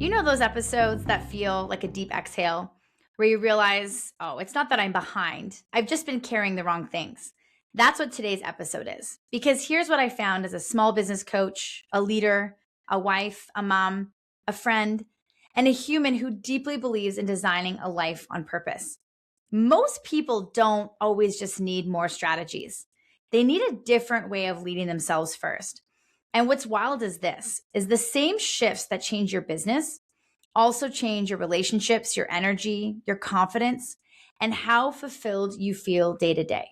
You know those episodes that feel like a deep exhale where you realize, oh, it's not that I'm behind. I've just been carrying the wrong things. That's what today's episode is. Because here's what I found as a small business coach, a leader, a wife, a mom, a friend, and a human who deeply believes in designing a life on purpose. Most people don't always just need more strategies. They need a different way of leading themselves first. And what's wild is this, is the same shifts that change your business also change your relationships, your energy, your confidence, and how fulfilled you feel day to day.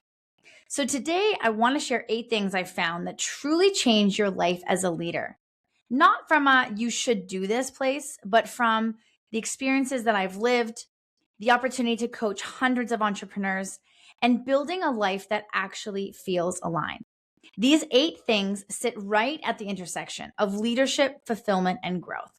So today I want to share 8 things I've found that truly change your life as a leader. Not from a you should do this place, but from the experiences that I've lived, the opportunity to coach hundreds of entrepreneurs, and building a life that actually feels aligned. These 8 things sit right at the intersection of leadership, fulfillment, and growth.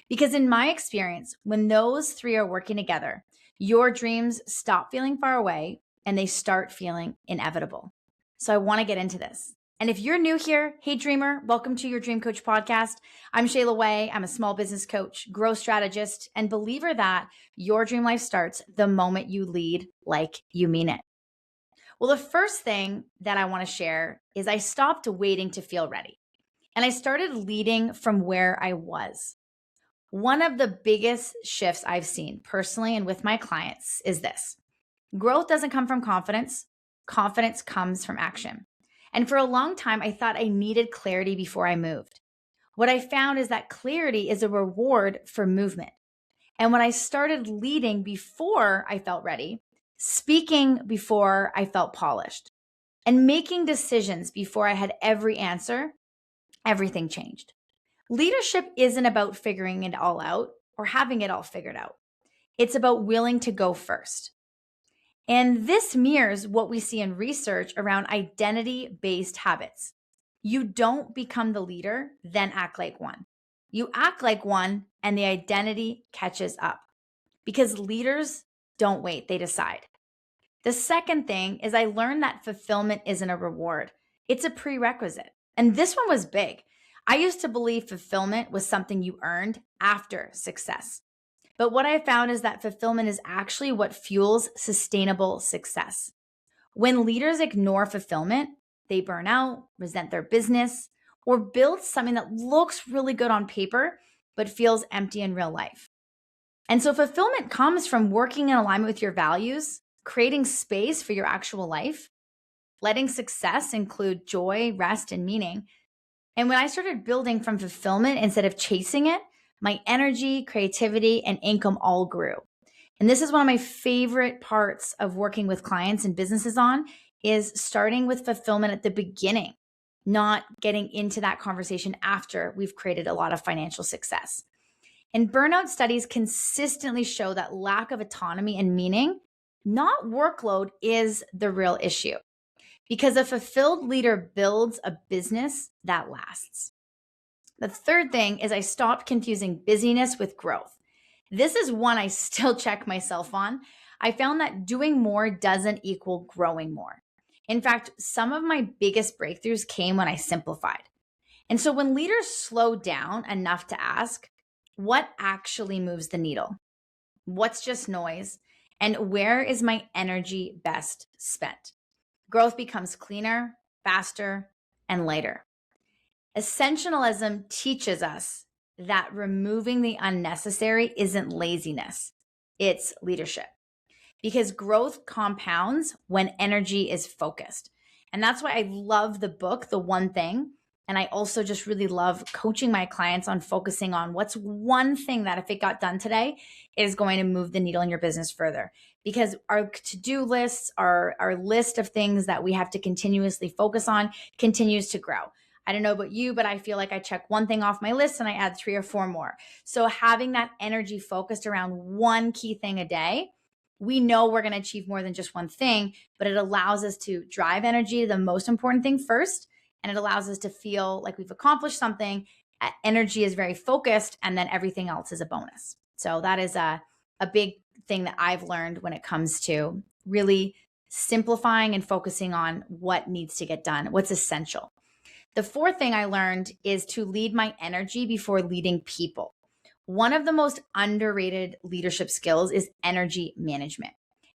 Because in my experience, when those 3 are working together, your dreams stop feeling far away and they start feeling inevitable. So I want to get into this. And if you're new here, hey dreamer, welcome to your Dream Coach podcast. I'm Shayla Wey. I'm a small business coach, growth strategist, and believer that your dream life starts the moment you lead like you mean it. Well, the first thing that I want to share is I stopped waiting to feel ready and I started leading from where I was. One of the biggest shifts I've seen personally and with my clients is this. Growth doesn't come from confidence. Confidence comes from action. And for a long time, I thought I needed clarity before I moved. What I found is that clarity is a reward for movement. And when I started leading before I felt ready, speaking before I felt polished, and making decisions before I had every answer, everything changed. Leadership isn't about figuring it all out or having it all figured out. It's about willing to go first. And this mirrors what we see in research around identity-based habits. You don't become the leader, then act like one. You act like one, and the identity catches up. Because leaders don't wait, they decide. The second thing is I learned that fulfillment isn't a reward. It's a prerequisite. And this one was big. I used to believe fulfillment was something you earned after success. But what I found is that fulfillment is actually what fuels sustainable success. When leaders ignore fulfillment, they burn out, resent their business, or build something that looks really good on paper, but feels empty in real life. And so fulfillment comes from working in alignment with your values, creating space for your actual life, letting success include joy, rest, and meaning. And when I started building from fulfillment instead of chasing it, my energy, creativity, and income all grew. And this is one of my favorite parts of working with clients and businesses on is starting with fulfillment at the beginning, not getting into that conversation after we've created a lot of financial success. And burnout studies consistently show that lack of autonomy and meaning, not workload, is the real issue. Because a fulfilled leader builds a business that lasts. The third thing is I stopped confusing busyness with growth. This is one I still check myself on. I found that doing more doesn't equal growing more. In fact, some of my biggest breakthroughs came when I simplified. And so when leaders slow down enough to ask, what actually moves the needle? What's just noise? And where is my energy best spent? Growth becomes cleaner, faster, and lighter. Essentialism teaches us that removing the unnecessary isn't laziness, it's leadership. Because growth compounds when energy is focused. And that's why I love the book, The One Thing. And I also just really love coaching my clients on focusing on what's one thing that if it got done today is going to move the needle in your business further. Because our to-do lists, our list of things that we have to continuously focus on continues to grow. I don't know about you, but I feel like I check one thing off my list and I add 3 or 4 more. So having that energy focused around one key thing a day, we know we're going to achieve more than just one thing, but it allows us to drive energy to the most important thing first. And it allows us to feel like we've accomplished something. Energy is very focused, and then everything else is a bonus. So that is a big thing that I've learned when it comes to really simplifying and focusing on what needs to get done, what's essential. The fourth thing I learned is to lead my energy before leading people. One of the most underrated leadership skills is energy management.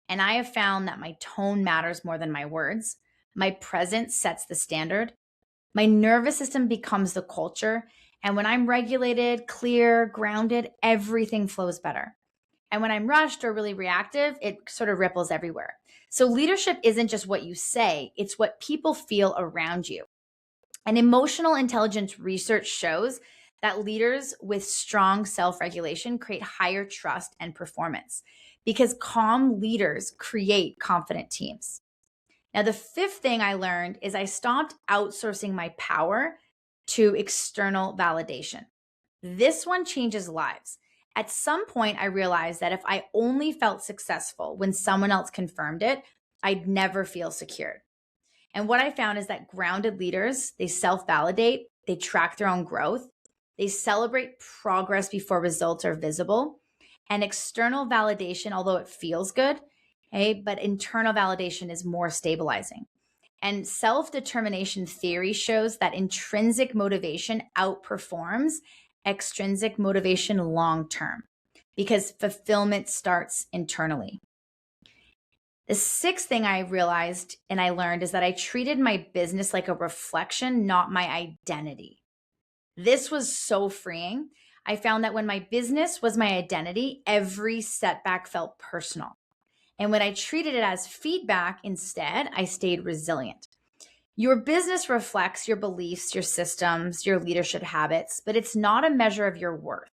And I have found that my tone matters more than my words. My presence sets the standard. My nervous system becomes the culture. And when I'm regulated, clear, grounded, everything flows better. And when I'm rushed or really reactive, it sort of ripples everywhere. So leadership isn't just what you say, it's what people feel around you. And emotional intelligence research shows that leaders with strong self regulation create higher trust and performance because calm leaders create confident teams. Now, the fifth thing I learned is I stopped outsourcing my power to external validation. This one changes lives. At some point, I realized that if I only felt successful when someone else confirmed it, I'd never feel secure. And what I found is that grounded leaders, they self-validate, they track their own growth, they celebrate progress before results are visible. And external validation, although it feels good, okay, but internal validation is more stabilizing. And self-determination theory shows that intrinsic motivation outperforms extrinsic motivation long-term because fulfillment starts internally. The sixth thing I realized and I learned is that I treated my business like a reflection, not my identity. This was so freeing. I found that when my business was my identity, every setback felt personal. And when I treated it as feedback instead, I stayed resilient. Your business reflects your beliefs, your systems, your leadership habits, but it's not a measure of your worth.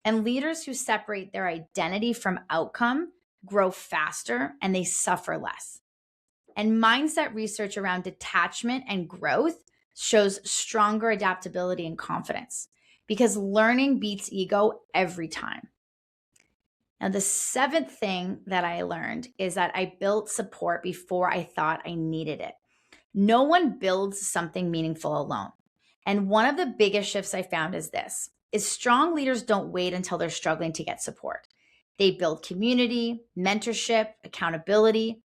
And leaders who separate their identity from outcome grow faster and they suffer less. And mindset research around detachment and growth shows stronger adaptability and confidence because learning beats ego every time. Now, the seventh thing that I learned is that I built support before I thought I needed it. No one builds something meaningful alone. And one of the biggest shifts I found is this, is strong leaders don't wait until they're struggling to get support. They build community, mentorship, accountability,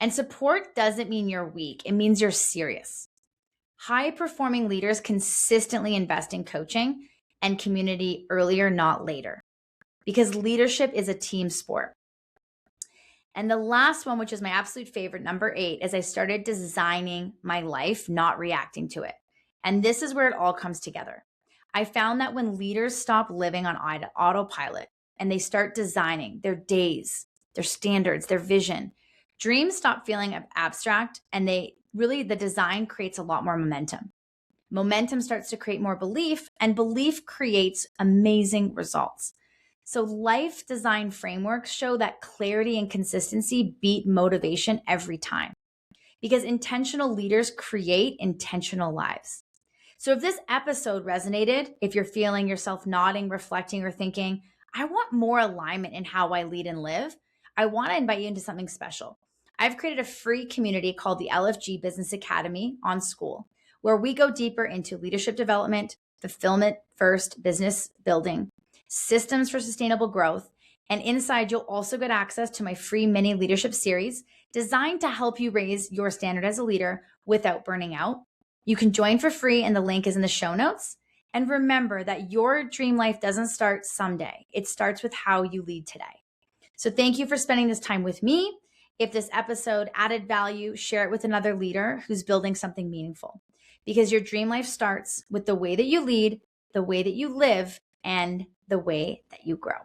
and support doesn't mean you're weak. It means you're serious. High-performing leaders consistently invest in coaching and community earlier, not later, because leadership is a team sport. And the last one, which is my absolute favorite, number 8, is I started designing my life, not reacting to it. And this is where it all comes together. I found that when leaders stop living on autopilot and they start designing their days, their standards, their vision, dreams stop feeling abstract and the design creates a lot more momentum. Momentum starts to create more belief and belief creates amazing results. So life design frameworks show that clarity and consistency beat motivation every time because intentional leaders create intentional lives. So if this episode resonated, if you're feeling yourself nodding, reflecting, or thinking, I want more alignment in how I lead and live, I want to invite you into something special. I've created a free community called the LFG Business Academy on Skool, where we go deeper into leadership development, fulfillment first business building, systems for sustainable growth, and inside you'll also get access to my free mini leadership series designed to help you raise your standard as a leader without burning out. You can join for free and the link is in the show notes. And remember that your dream life doesn't start someday. It starts with how you lead today. So thank you for spending this time with me. If this episode added value, share it with another leader who's building something meaningful because your dream life starts with the way that you lead, the way that you live, and the way that you grow.